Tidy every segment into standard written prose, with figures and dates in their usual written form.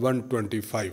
125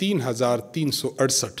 3368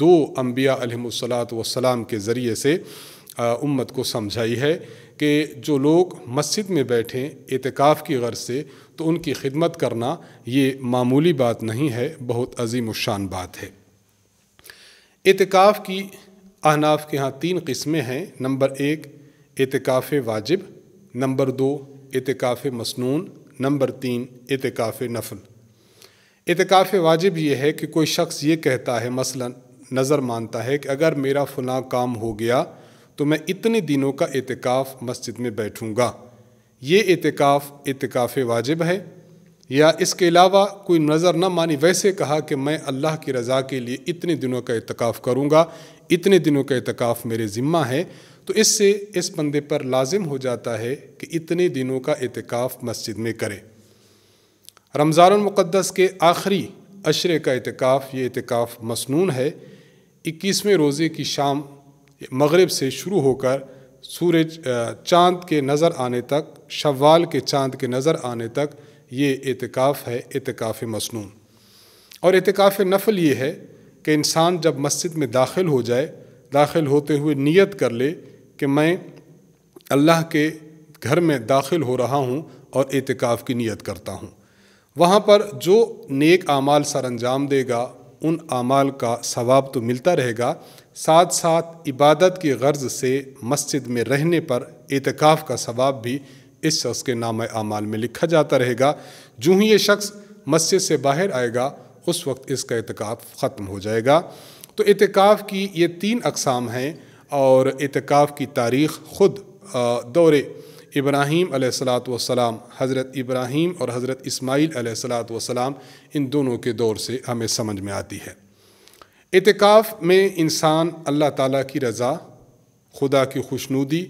دو انبیاء علیہمُ الصلاۃ کے ذریعے سے امت کو سمجھائی ہے کہ جو لوگ مسجد میں بیٹھیں اعتکاف کی غرض سے تو ان کی خدمت کرنا یہ معمولی بات نہیں ہے، بہت عظیم الشان بات ہے۔ اعتکاف کی احناف کے ہاں 3 قسمیں ہیں۔ نمبر 1 اعتکاف واجب، نمبر 2 اعتکاف مسنون، نمبر 3 اعتکاف نفل۔ اعتکاف واجب یہ ہے کہ کوئی شخص یہ کہتا ہے، مثلا نظر مانتا ہے کہ اگر میرا فلاں کام ہو گیا تو میں اتنے دنوں کا اعتکاف مسجد میں بیٹھوں گا، یہ اعتکاف واجب ہے۔ یا اس کے علاوہ کوئی نظر نہ مانی، ویسے کہا کہ میں اللہ کی رضا کے لیے اتنے دنوں کا اعتکاف کروں گا، اتنے دنوں کا اعتکاف میرے ذمہ ہے، تو اس سے اس بندے پر لازم ہو جاتا ہے کہ اتنے دنوں کا اعتکاف مسجد میں کرے۔ رمضان المقدس کے آخری عشرے کا اعتکاف یہ اعتکاف مسنون ہے۔ 21ویں روزے کی شام مغرب سے شروع ہو کر چاند کے نظر آنے تک، شوال کے چاند کے نظر آنے تک یہ اعتکاف ہے، اعتکاف مسنون۔ اور اعتکاف نفل یہ ہے کہ انسان جب مسجد میں داخل ہو جائے، داخل ہوتے ہوئے نیت کر لے کہ میں اللہ کے گھر میں داخل ہو رہا ہوں اور اعتکاف کی نیت کرتا ہوں۔ وہاں پر جو نیک اعمال سر انجام دے گا ان اعمال کا ثواب تو ملتا رہے گا، ساتھ ساتھ عبادت کی غرض سے مسجد میں رہنے پر اعتکاف کا ثواب بھی اس شخص کے نامہ اعمال میں لکھا جاتا رہے گا۔ جو ہی یہ شخص مسجد سے باہر آئے گا اس وقت اس کا اعتکاف ختم ہو جائے گا۔ تو اعتکاف کی یہ 3 اقسام ہیں، اور اعتکاف کی تاریخ خود دور ابراہیم علیہ السلام، حضرت ابراہیم اور حضرت اسماعیل علیہ السلام ان دونوں کے دور سے ہمیں سمجھ میں آتی ہے۔ اعتکاف میں انسان اللہ تعالیٰ کی رضا، خدا کی خوشنودی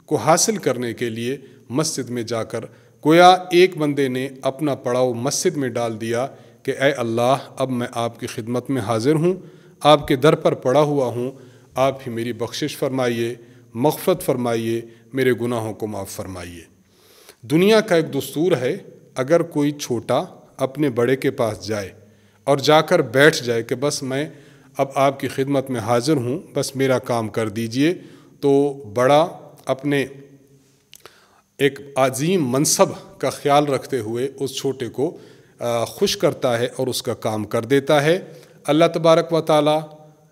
کو حاصل کرنے کے لیے مسجد میں جا کر گویا ایک بندے نے اپنا پڑاؤ مسجد میں ڈال دیا کہ اے اللہ، اب میں آپ کی خدمت میں حاضر ہوں، آپ کے در پر پڑا ہوا ہوں، آپ ہی میری بخشش فرمائیے، مغفرت فرمائیے، میرے گناہوں کو معاف فرمائیے۔ دنیا کا ایک دستور ہے، اگر کوئی چھوٹا اپنے بڑے کے پاس جائے اور جا کر بیٹھ جائے کہ بس میں اب آپ کی خدمت میں حاضر ہوں، بس میرا کام کر دیجئے، تو بڑا اپنے ایک عظیم منصب کا خیال رکھتے ہوئے اس چھوٹے کو خوش کرتا ہے اور اس کا کام کر دیتا ہے۔ اللہ تبارک و تعالیٰ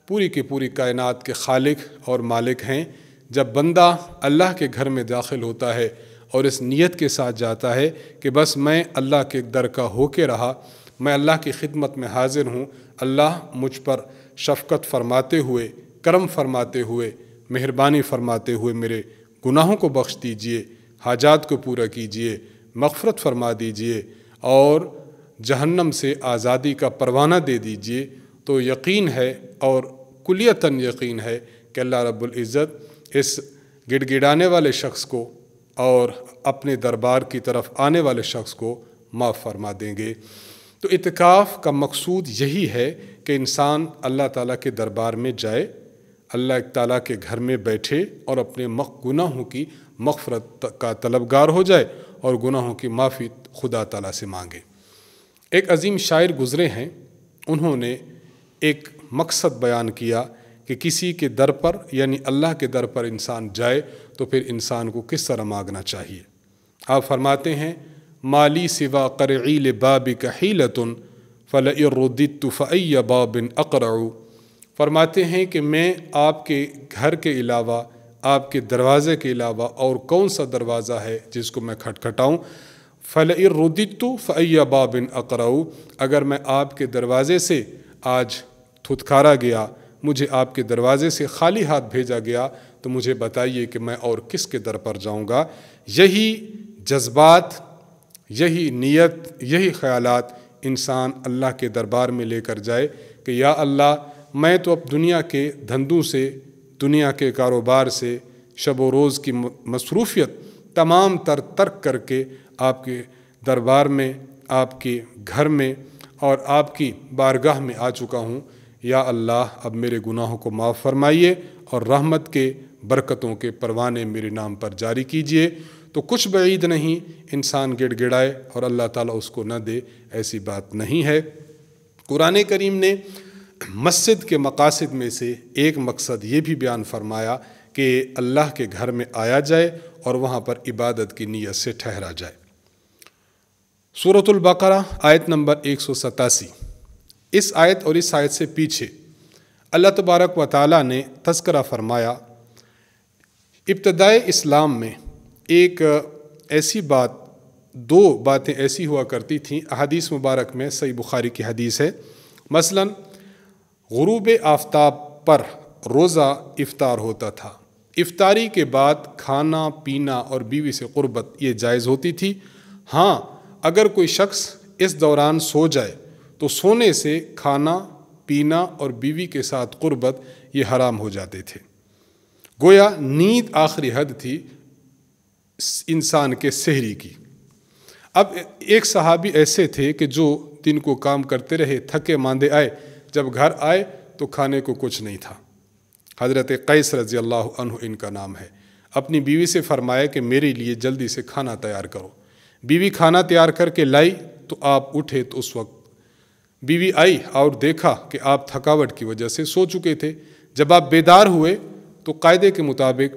پوری کی پوری کائنات کے خالق اور مالک ہیں۔ جب بندہ اللہ کے گھر میں داخل ہوتا ہے اور اس نیت کے ساتھ جاتا ہے کہ بس میں اللہ کے در کا ہو کے رہا، میں اللہ کی خدمت میں حاضر ہوں، اللہ مجھ پر شفقت فرماتے ہوئے، کرم فرماتے ہوئے، مہربانی فرماتے ہوئے میرے گناہوں کو بخش دیجئے، حاجات کو پورا کیجئے، مغفرت فرما دیجئے اور جہنم سے آزادی کا پروانہ دے دیجئے، تو یقین ہے اور کلیتاً یقین ہے کہ اللہ رب العزت اس گڑ گڑانے والے شخص کو اور اپنے دربار کی طرف آنے والے شخص کو معاف فرما دیں گے۔ تو اعتکاف کا مقصود یہی ہے کہ انسان اللہ تعالیٰ کے دربار میں جائے، اللہ تعالیٰ کے گھر میں بیٹھے اور اپنے گناہوں کی مغفرت کا طلبگار ہو جائے اور گناہوں کی معافی خدا تعالیٰ سے مانگے۔ ایک عظیم شاعر گزرے ہیں، انہوں نے ایک مقصد بیان کیا کہ کسی کے در پر یعنی اللہ کے در پر انسان جائے تو پھر انسان کو کس طرح مانگنا چاہیے۔ آپ فرماتے ہیں مالی سوا قرعی لبابک حیلۃ فلئن رددت فأی باب اقرع، فرماتے ہیں کہ میں آپ کے گھر کے علاوہ، آپ کے دروازے کے علاوہ اور کون سا دروازہ ہے جس کو میں کھٹکھٹاؤں۔ فلئن رددت فأی باب اقرع، اگر میں آپ کے دروازے سے آج تھتکارا گیا، مجھے آپ کے دروازے سے خالی ہاتھ بھیجا گیا، تو مجھے بتائیے کہ میں اور کس کے در پر جاؤں گا۔ یہی جذبات، یہی نیت، یہی خیالات انسان اللہ کے دربار میں لے کر جائے کہ یا اللہ، میں تو اب دنیا کے دھندوں سے، دنیا کے کاروبار سے، شب و روز کی مصروفیت تمام ترک کر کے آپ کے دربار میں، آپ کے گھر میں اور آپ کی بارگاہ میں آ چکا ہوں۔ یا اللہ، اب میرے گناہوں کو معاف فرمائیے اور رحمت کے، برکتوں کے پروانے میرے نام پر جاری کیجئے۔ تو کچھ بعید نہیں انسان گڑ گڑائے اور اللہ تعالیٰ اس کو نہ دے، ایسی بات نہیں ہے۔ قرآن کریم نے مسجد کے مقاصد میں سے ایک مقصد یہ بھی بیان فرمایا کہ اللہ کے گھر میں آیا جائے اور وہاں پر عبادت کی نیت سے ٹھہرا جائے۔ سورۃ البقرہ آیت نمبر 187، اس آیت اور اس آیت سے پیچھے اللہ تبارک و تعالیٰ نے تذکرہ فرمایا ابتدائے اسلام میں ایک ایسی بات، دو باتیں ایسی ہوا کرتی تھیں، احادیث مبارک میں صحیح بخاری کی حدیث ہے، مثلا غروب آفتاب پر روزہ افطار ہوتا تھا، افطاری کے بعد کھانا پینا اور بیوی سے قربت یہ جائز ہوتی تھی۔ ہاں، اگر کوئی شخص اس دوران سو جائے تو سونے سے کھانا پینا اور بیوی کے ساتھ قربت یہ حرام ہو جاتے تھے۔ گویا نیند آخری حد تھی انسان کے سحری کی۔ اب ایک صحابی ایسے تھے کہ جو دن کو کام کرتے رہے، تھکے ماندے آئے، جب گھر آئے تو کھانے کو کچھ نہیں تھا۔ حضرت قیس رضی اللہ عنہ ان کا نام ہے، اپنی بیوی سے فرمایا کہ میرے لیے جلدی سے کھانا تیار کرو۔ بیوی کھانا تیار کر کے لائی تو آپ اٹھے تو اس وقت بیوی آئی اور دیکھا کہ آپ تھکاوٹ کی وجہ سے سو چکے تھے۔ جب آپ بیدار ہوئے تو قاعدے کے مطابق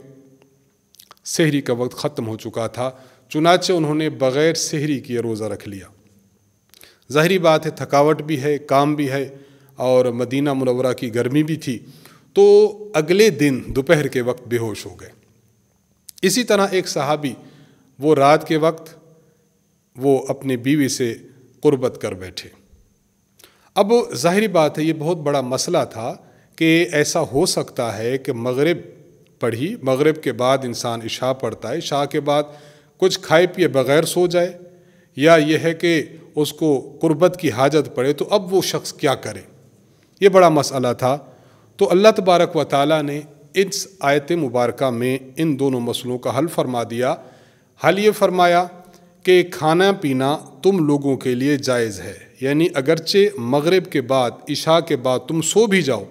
سحری کا وقت ختم ہو چکا تھا، چنانچہ انہوں نے بغیر سحری کیے روزہ رکھ لیا۔ ظاہری بات ہے، تھکاوٹ بھی ہے، کام بھی ہے، اور مدینہ منورہ کی گرمی بھی تھی، تو اگلے دن دوپہر کے وقت بے ہوش ہو گئے۔ اسی طرح ایک صحابی وہ رات کے وقت وہ اپنی بیوی سے قربت کر بیٹھے۔ اب ظاہری بات ہے، یہ بہت بڑا مسئلہ تھا کہ ایسا ہو سکتا ہے کہ مغرب پڑھی، مغرب کے بعد انسان عشاء پڑھتا ہے، عشاء کے بعد کچھ کھائے پیے بغیر سو جائے، یا یہ ہے کہ اس کو قربت کی حاجت پڑے، تو اب وہ شخص کیا کرے؟ یہ بڑا مسئلہ تھا۔ تو اللہ تبارک و تعالیٰ نے اس آیت مبارکہ میں ان دونوں مسئلوں کا حل فرما دیا۔ حل یہ فرمایا کہ کھانا پینا تم لوگوں کے لیے جائز ہے، یعنی اگرچہ مغرب کے بعد، عشاء کے بعد تم سو بھی جاؤ،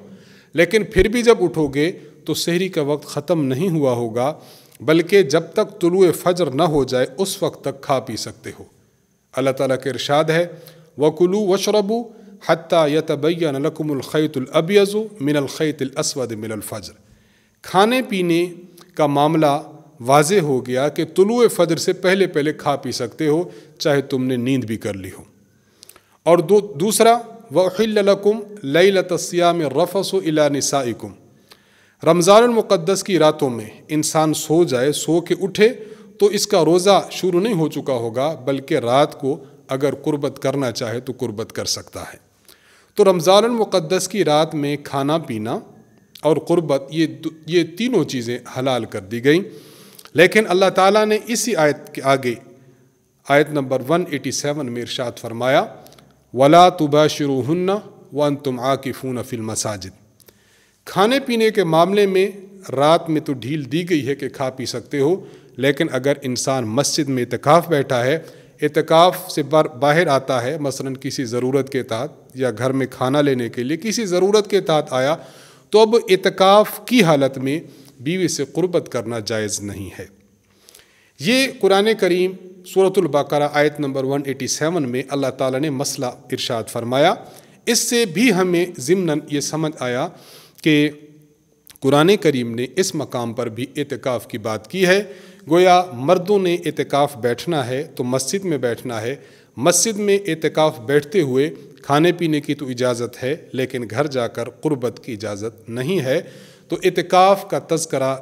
لیکن پھر بھی جب اٹھو گے تو سحری کا وقت ختم نہیں ہوا ہوگا، بلکہ جب تک طلوع فجر نہ ہو جائے اس وقت تک کھا پی سکتے ہو۔ اللہ تعالیٰ کا ارشاد ہے وَكُلُوا وَاشْرَبُوا حَتَّى يَتَبَيَّنَ لَكُمُ الْخَيْطُ الْأَبْيَضُ مِنَ الْخَيْطِ الْأَسْوَدِ مِنَ الْفَجْرِ۔ کھانے پینے کا معاملہ واضح ہو گیا کہ طلوع فجر سے پہلے پہلے کھا پی سکتے ہو، چاہے تم نے نیند بھی کر لی ہو۔ اور دوسرا وَأُحِلَّ لَكُمْ لَيْلَةَ الصِّيَامِ الرَّفَثُ إِلَىٰ نِسَائِكُمْ۔ رمضان المقدس کی راتوں میں انسان سو جائے، سو کے اٹھے تو اس کا روزہ شروع نہیں ہو چکا ہوگا، بلکہ رات کو اگر قربت کرنا چاہے تو قربت کر سکتا ہے۔ تو رمضان المقدس کی رات میں کھانا پینا اور قربت یہ تینوں چیزیں حلال کر دی گئیں، لیکن اللہ تعالیٰ نے اسی آیت کے آگے آیت نمبر 187 میں ارشاد فرمایا وَلَا تُبَاشِرُوهُنَّ وَأَنْتُمْ عَاكِفُونَ فِي الْمَسَاجِدِ۔ کھانے پینے کے معاملے میں رات میں تو ڈھیل دی گئی ہے کہ کھا پی سکتے ہو، لیکن اگر انسان مسجد میں اعتکاف بیٹھا ہے، اعتکاف سے باہر آتا ہے، مثلا کسی ضرورت کے تحت یا گھر میں کھانا لینے کے لیے کسی ضرورت کے تحت آیا، تو اب اعتکاف کی حالت میں بیوی سے قربت کرنا جائز نہیں ہے۔ یہ قرآن کریم سورۃ البقرہ آیت نمبر 187 میں اللہ تعالیٰ نے مسئلہ ارشاد فرمایا۔ اس سے بھی ہمیں ضمناً یہ سمجھ آیا کہ قرآن کریم نے اس مقام پر بھی اعتکاف کی بات کی ہے۔ گویا مردوں نے اعتکاف بیٹھنا ہے تو مسجد میں بیٹھنا ہے، مسجد میں اعتکاف بیٹھتے ہوئے کھانے پینے کی تو اجازت ہے، لیکن گھر جا کر قربت کی اجازت نہیں ہے۔ تو اعتکاف کا تذکرہ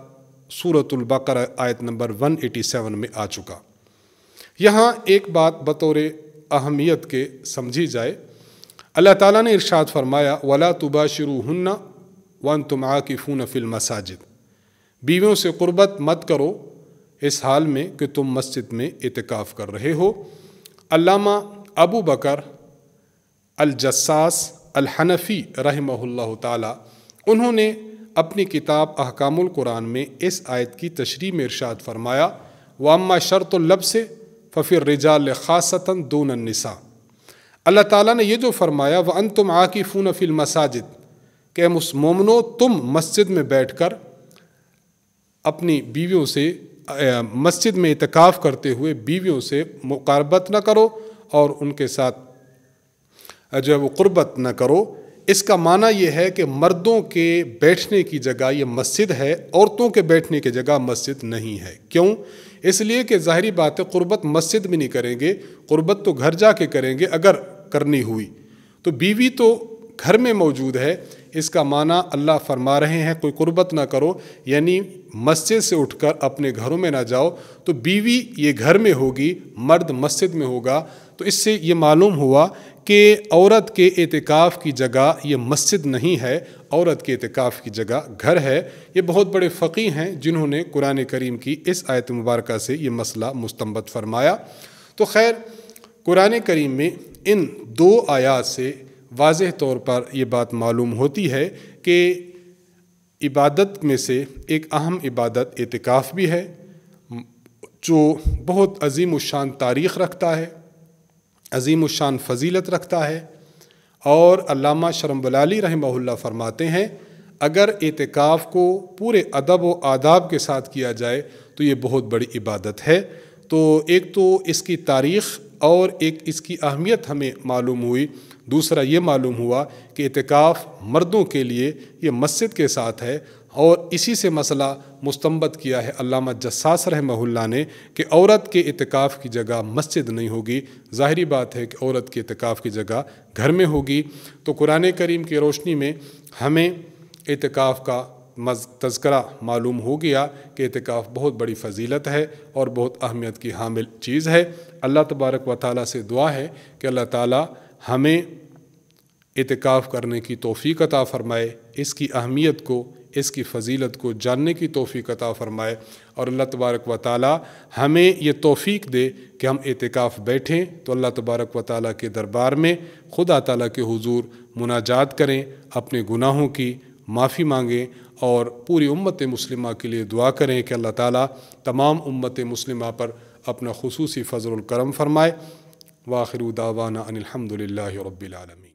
سورۃ البقرہ آیت نمبر 187 میں آ چکا۔ یہاں ایک بات بطور اہمیت کے سمجھی جائے، اللہ تعالیٰ نے ارشاد فرمایا وَلَا تُبَاشِرُوهُنَّ وَأَنْتُمْ عَاكِفُونَ فِي الْمَسَاجِدِ۔ بیویوں سے قربت مت کرو اس حال میں کہ تم مسجد میں اعتکاف کر رہے ہو۔ علامہ ابو بکر الجساس الحنفی رحمہ اللہ تعالی، انہوں نے اپنی کتاب احکام القرآن میں اس آیت کی تشریح میں ارشاد فرمایا وَأَمَّا شَرْطُ اللَّبْسِ فَفِي الرِّجَالِ خَاصَّةً دُونَ النِّسَاءِ۔ اللہ تعالیٰ نے یہ جو فرمایا وَأَنْتُمْ عَاكِفُونَ فِي الْمَسَاجِدِ کہ مومنو تم مسجد میں بیٹھ کر اپنی بیویوں سے مسجد میں اعتکاف کرتے ہوئے بیویوں سے مقاربت نہ کرو اور ان کے ساتھ جو ہے وہ قربت نہ کرو۔ اس کا معنی یہ ہے کہ مردوں کے بیٹھنے کی جگہ یہ مسجد ہے، عورتوں کے بیٹھنے کی جگہ مسجد نہیں ہے۔ کیوں؟ اس لیے کہ ظاہری بات ہے قربت مسجد میں نہیں کریں گے، قربت تو گھر جا کے کریں گے اگر کرنی ہوئی، تو بیوی تو گھر میں موجود ہے۔ اس کا معنی اللہ فرما رہے ہیں کوئی قربت نہ کرو، یعنی مسجد سے اٹھ کر اپنے گھروں میں نہ جاؤ، تو بیوی یہ گھر میں ہوگی، مرد مسجد میں ہوگا۔ تو اس سے یہ معلوم ہوا کہ عورت کے اعتکاف کی جگہ یہ مسجد نہیں ہے، عورت کے اعتکاف کی جگہ گھر ہے۔ یہ بہت بڑے فقیہ ہیں جنہوں نے قرآن کریم کی اس آیت مبارکہ سے یہ مسئلہ مستنبط فرمایا۔ تو خیر، قرآن کریم میں ان دو آیات سے واضح طور پر یہ بات معلوم ہوتی ہے کہ عبادت میں سے ایک اہم عبادت اعتکاف بھی ہے، جو بہت عظیم الشان تاریخ رکھتا ہے، عظیم الشان فضیلت رکھتا ہے۔ اور علامہ شرمبلالی رحمہ اللہ فرماتے ہیں اگر اعتکاف کو پورے ادب و آداب کے ساتھ کیا جائے تو یہ بہت بڑی عبادت ہے۔ تو ایک تو اس کی تاریخ اور ایک اس کی اہمیت ہمیں معلوم ہوئی، دوسرا یہ معلوم ہوا کہ اعتکاف مردوں کے لیے یہ مسجد کے ساتھ ہے، اور اسی سے مسئلہ مستنبط کیا ہے علامہ جساس رحمہ اللہ نے کہ عورت کے اعتکاف کی جگہ مسجد نہیں ہوگی۔ ظاہری بات ہے کہ عورت کے اعتکاف کی جگہ گھر میں ہوگی۔ تو قرآن کریم کی روشنی میں ہمیں اعتکاف کا تذکرہ معلوم ہو گیا کہ اعتکاف بہت بڑی فضیلت ہے اور بہت اہمیت کی حامل چیز ہے۔ اللہ تبارک و تعالیٰ سے دعا ہے کہ اللہ تعالیٰ ہمیں اعتکاف کرنے کی توفیق عطا فرمائے، اس کی اہمیت کو، اس کی فضیلت کو جاننے کی توفیق عطا فرمائے، اور اللہ تبارک و تعالیٰ ہمیں یہ توفیق دے کہ ہم اعتکاف بیٹھیں تو اللہ تبارک و تعالیٰ کے دربار میں خدا تعالیٰ کے حضور مناجات کریں، اپنے گناہوں کی معافی مانگیں، اور پوری امت مسلمہ کے لیے دعا کریں کہ اللہ تعالیٰ تمام امت مسلمہ پر اپنا خصوصی فضل و کرم فرمائے۔ وآخر دعوانا ان الحمد للہ رب العالمین۔